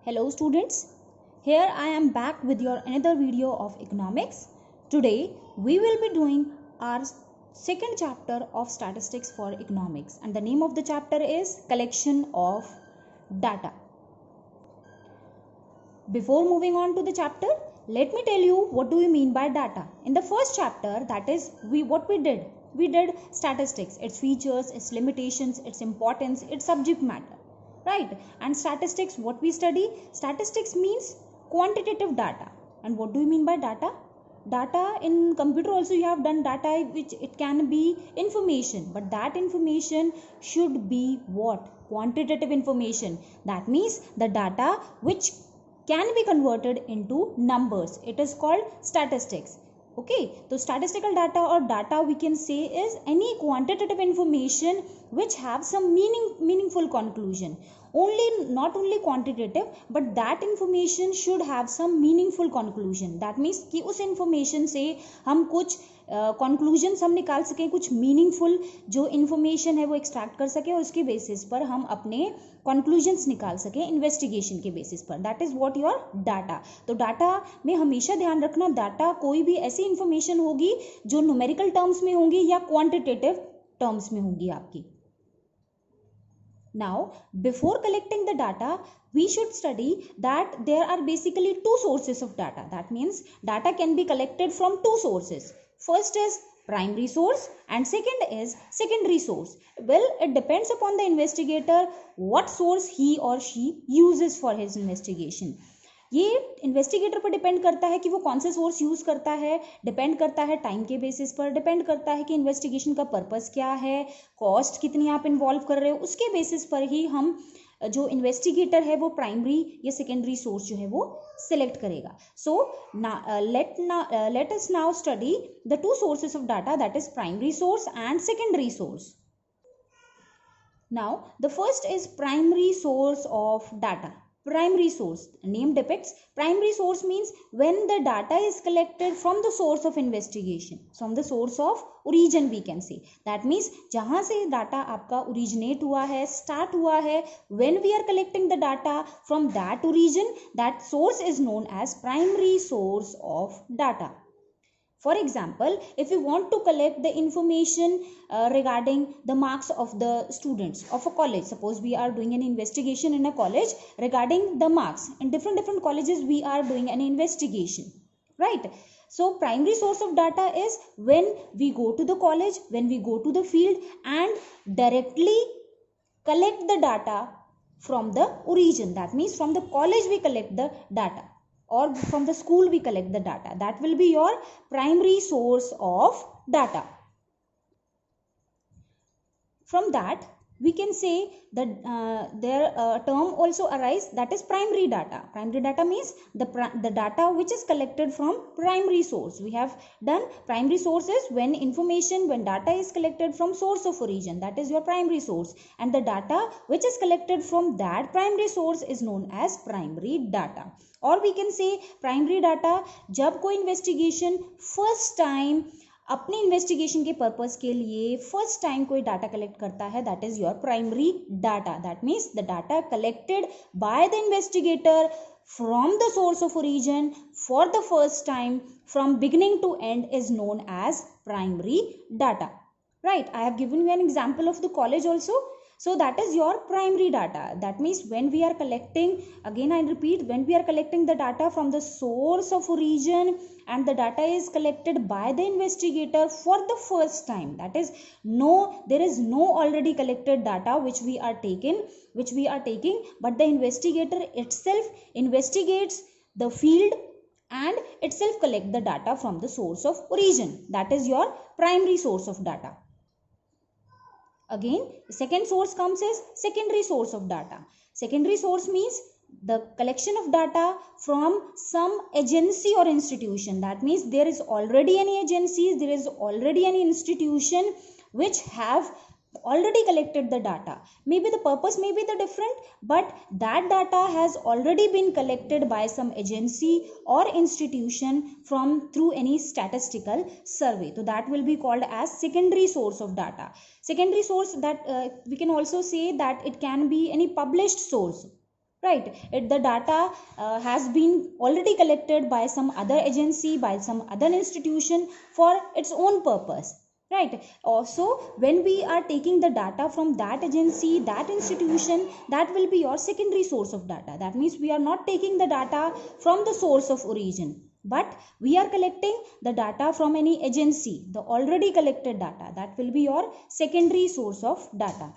Hello students, here I am back with your another video of economics. Today we will be doing our second chapter of statistics for economics, and the name of the chapter is collection of data. Before moving on to the chapter, let me tell you what do we mean by data. In the first chapter, that is what we did statistics, its features, its limitations, its importance, its subject matter. Right? And statistics, what we study? Statistics means quantitative data. And what do you mean by data? Data in computer also you have done data, which it can be information, but that information should be what? Quantitative information. That means the data which can be converted into numbers. It is called statistics. Okay, so statistical data or data we can say is any quantitative information which have some meaningful conclusion. Not only quantitative, but that information should have some meaningful conclusion. That means कि उस information से हम कुछ conclusions हम निकाल सकें, कुछ meaningful जो information है वो extract कर सकें और उसके basis पर हम अपने conclusions निकाल सकें investigation के basis पर. That is what your data. तो data में हमेशा ध्यान रखना, data कोई भी ऐसी information होगी जो numerical terms में होंगी या quantitative terms में होंगी आपकी. Now, before collecting the data, we should study that there are basically two sources of data. That means data can be collected from two sources. First is primary source and second is secondary source. Well, it depends upon the investigator what source he or she uses for his investigation. ये investigator पर depend करता है कि वो कौन से source use करता है, डिपेंड करता है टाइम के बेसिस पर, डिपेंड करता है कि इन्वेस्टिगेशन का पर्पस क्या है, कॉस्ट कितनी आप इन्वॉल्व कर रहे हो, उसके बेसिस पर ही हम जो इन्वेस्टिगेटर है वो प्राइमरी या सेकेंडरी सोर्स जो है वो सिलेक्ट करेगा. So let us now study the two sources of data, that is primary source and secondary source. Now, the first is primary source of data. Primary source, name depicts, primary source means when the data is collected from the source of investigation, from the source of origin we can say. That means जहाँ से data आपका originate हुआ है, start हुआ है, when we are collecting the data from that origin, that source is known as primary source of data. For example, if you want to collect the information regarding the marks of the students of a college, suppose we are doing an investigation in a college regarding the marks. In different colleges we are doing an investigation, right? So primary source of data is when we go to the college, when we go to the field and directly collect the data from the origin. That means from the college we collect the data, or from the school we collect the data. That will be your primary source of data. From that we can say that their term also arise, that is primary data. Primary data means the data which is collected from primary source. We have done primary sources when data is collected from source of origin, that is your primary source, and the data which is collected from that primary source is known as primary data. और we can say primary data जब कोई investigation first time अपने investigation के purpose के लिए first time कोई data collect करता है, that is your primary data. That means the data collected by the investigator from the source of origin for the first time from beginning to end is known as primary data. Right, I have given you an example of the college also. So that is your primary data. That means when we are collecting, again I repeat, when we are collecting the data from the source of origin and the data is collected by the investigator for the first time, that is there is no already collected data which we are taking, but the investigator itself investigates the field and itself collect the data from the source of origin. That is your primary source of data. Again, the second source comes as secondary source of data. Secondary source means the collection of data from some agency or institution. That means there is already any agency, there is already any institution which have already collected the data. Maybe the purpose may be the different, but that data has already been collected by some agency or institution through any statistical survey. So that will be called as secondary source of data. Secondary source, that we can also say that it can be any published source. right? The data has been already collected by some other agency, by some other institution for its own purpose, right? Also, when we are taking the data from that agency, that institution, that will be your secondary source of data. That means we are not taking the data from the source of origin, but we are collecting the data from any agency, the already collected data. That will be your secondary source of data.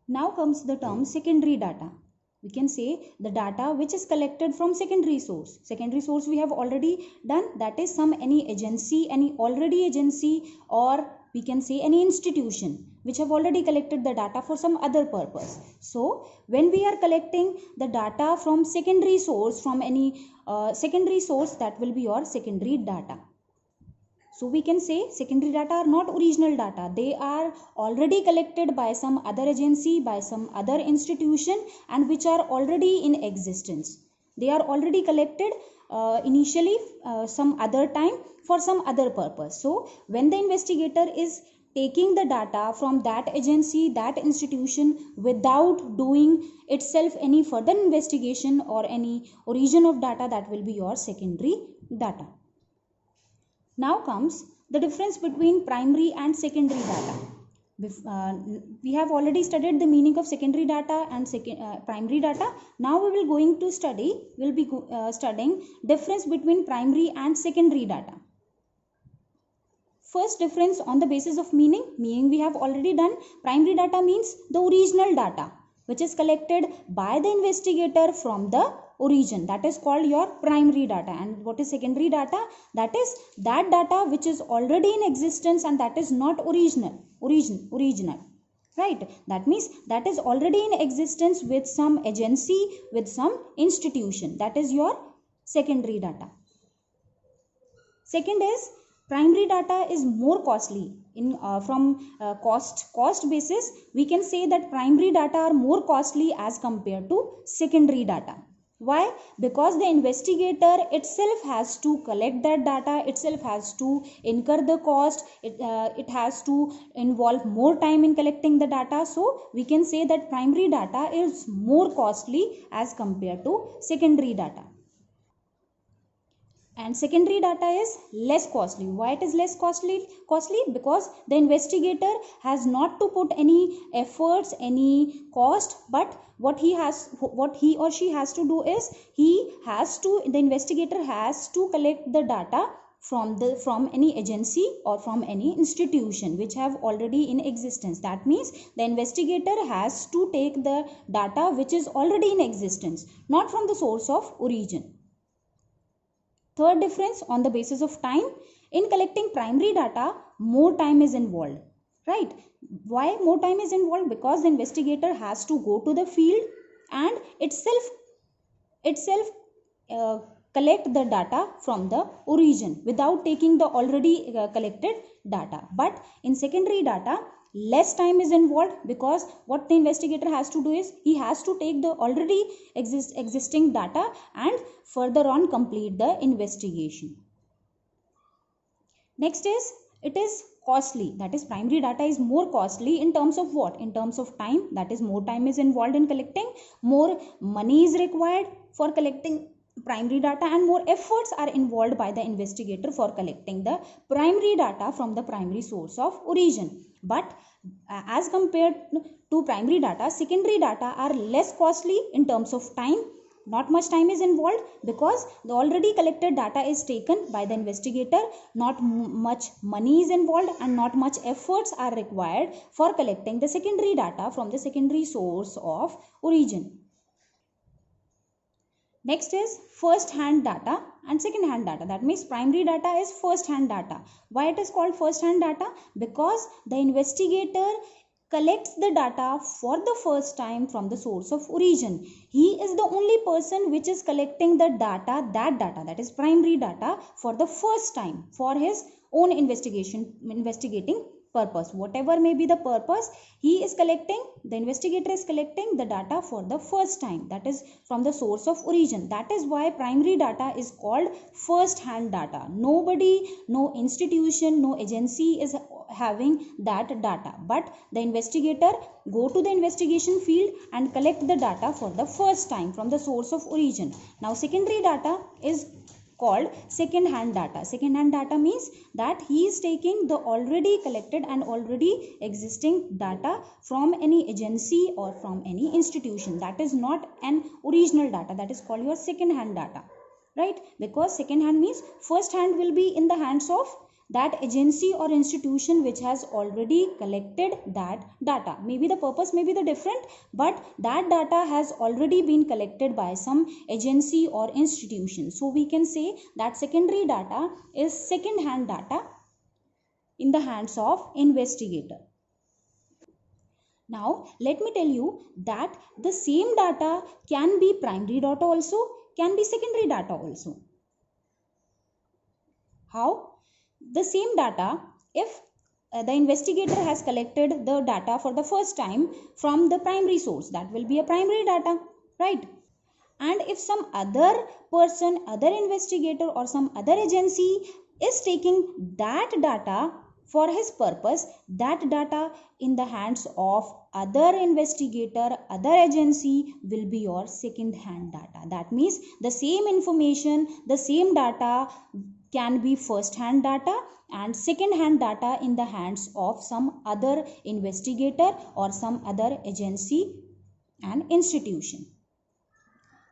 Now comes the term secondary data. We can say the data which is collected from secondary source. Secondary source we have already done, that is some any agency, any already agency, or we can say any institution which have already collected the data for some other purpose. So when we are collecting the data from secondary source, from any secondary source, that will be your secondary data. So we can say secondary data are not original data. They are already collected by some other agency, by some other institution, and which are already in existence. They are already collected initially some other time for some other purpose. So when the investigator is taking the data from that agency, that institution, without doing itself any further investigation or any origin of data, that will be your secondary data. Now comes the difference between primary and secondary data. We have already studied the meaning of secondary data and primary data. Now we will going to studying difference between primary and secondary data. First difference on the basis of meaning we have already done. Primary data means the original data which is collected by the investigator from the origin, that is called your primary data. And what is secondary data? That is that data which is already in existence and that is not original, right? That means that is already in existence with some agency, with some institution. That is your secondary data. Second is primary data is more costly. From cost basis, we can say that primary data are more costly as compared to secondary data. Why? Because the investigator itself has to collect that data, itself has to incur the cost, it has to involve more time in collecting the data. So we can say that primary data is more costly as compared to secondary data. And secondary data is less costly. Why it is less costly? Because the investigator has not to put any efforts, any cost, but what he or she has to do is the investigator has to collect the data from any agency or from any institution which have already in existence. That means the investigator has to take the data which is already in existence, not from the source of origin. Third difference on the basis of time. In collecting primary data, more time is involved, right? Why more time is involved? Because the investigator has to go to the field and itself collect the data from the origin without taking the already collected data. But in secondary data, less time is involved, because what the investigator has to do is he has to take the already existing data and further on complete the investigation. Next is, it is costly. That is, primary data is more costly in terms of what? In terms of time. That is, more time is involved in collecting, more money is required for collecting primary data, and more efforts are involved by the investigator for collecting the primary data from the primary source of origin. But as compared to primary data, secondary data are less costly in terms of time. Not much time is involved because the already collected data is taken by the investigator. Not much money is involved and not much efforts are required for collecting the secondary data from the secondary source of origin. Next is first hand data and second hand data. That means primary data is first hand data. Why it is called first hand data? Because the investigator collects the data for the first time from the source of origin. He is the only person which is collecting the data, that is primary data, for the first time for his own investigating purpose. Whatever may be the purpose, the investigator is collecting the data for the first time, that is from the source of origin. That is why primary data is called first hand data. Nobody, no institution, no agency is having that data, but the investigator go to the investigation field and collect the data for the first time from the source of origin. Now secondary data is called second hand data. Second hand data means that he is taking the already collected and already existing data from any agency or from any institution. That is not an original data. That is called your second hand data, right? Because second hand means first hand will be in the hands of that agency or institution which has already collected that data. Maybe the purpose may be the different, but that data has already been collected by some agency or institution. So we can say that secondary data is second hand data in the hands of investigator. Now let me tell you that the same data can be primary data also, can be secondary data also. How? The same data, if the investigator has collected the data for the first time from the primary source, that will be a primary data, right? And if some other person, other investigator or some other agency is taking that data for his purpose, that data in the hands of other investigator, other agency will be your second hand data. That means the same information, the same data can be first hand data and second hand data in the hands of some other investigator or some other agency and institution.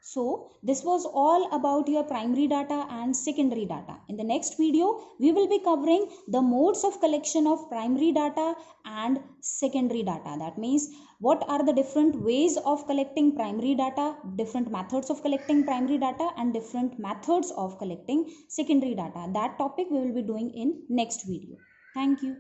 So this was all about your primary data and secondary data. In the next video, we will be covering the modes of collection of primary data and secondary data. That means what are the different ways of collecting primary data, different methods of collecting primary data and different methods of collecting secondary data. That topic we will be doing in next video. Thank you.